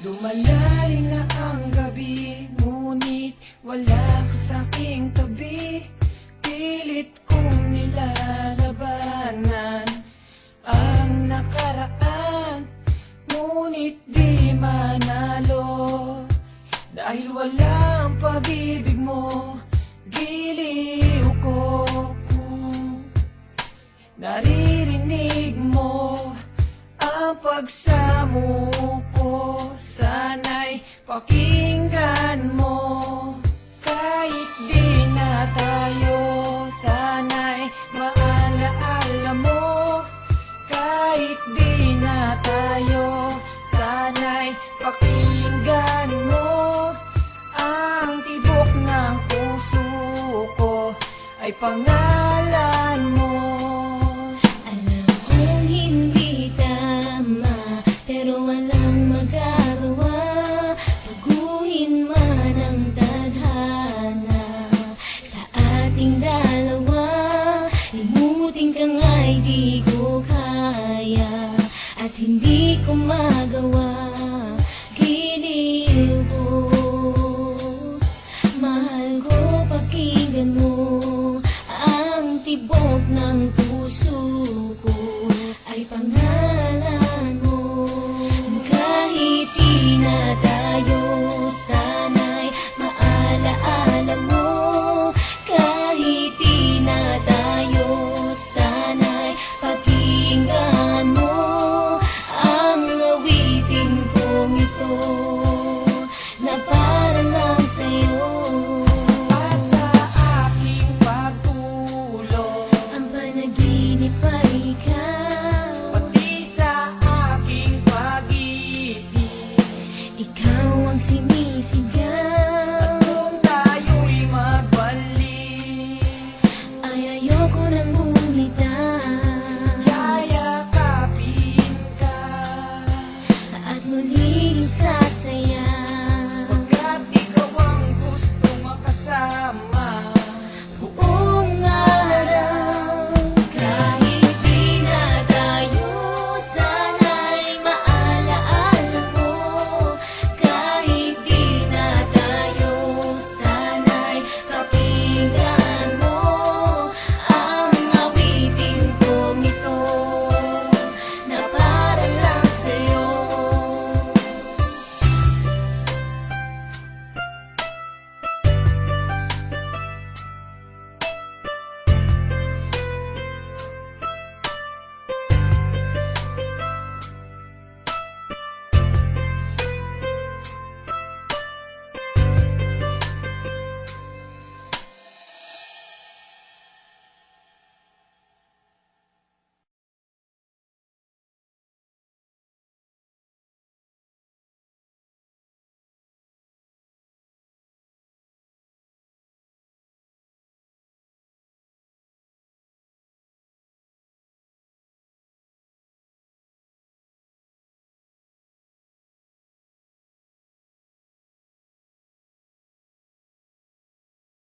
Lumalalim na ang gabi, ngunit wala ka sa'king tabi. Pilit kong nilalabanan ang nakaraan, ngunit di manalo. Dahil wala ang pag-ibig mo, giliw ko. Naririnig mo ang pagsamuko, sana'y pakinggan mo. Kahit di na tayo, sana'y maalaala mo. Kahit di na tayo, sana'y pakinggan mo. Ang tibok ng puso ko ay pangalan mo. Pero walang magagawa, baguhin man ang tadhana sa ating dalawa. Limutin ka nga'y di ko kaya at hindi ko magawa. Giliw ko, mahal ko, pakinggan mo. Ang tibok ng puso ko ay pangalan mo. Tayo, sana'y maalaala mo. Kahit di na tayo, sana'y pakinggan mo. Ang awitin kong ito na para lang sa'yo. At sa aking pagtulog, ang panaginip ay ikaw. pati sa aking pag-isip, Ikaw ang sinisigaw. kung tayo'y magbalik, Ay ayoko nang bumitaw yayakapin ka. at muli sa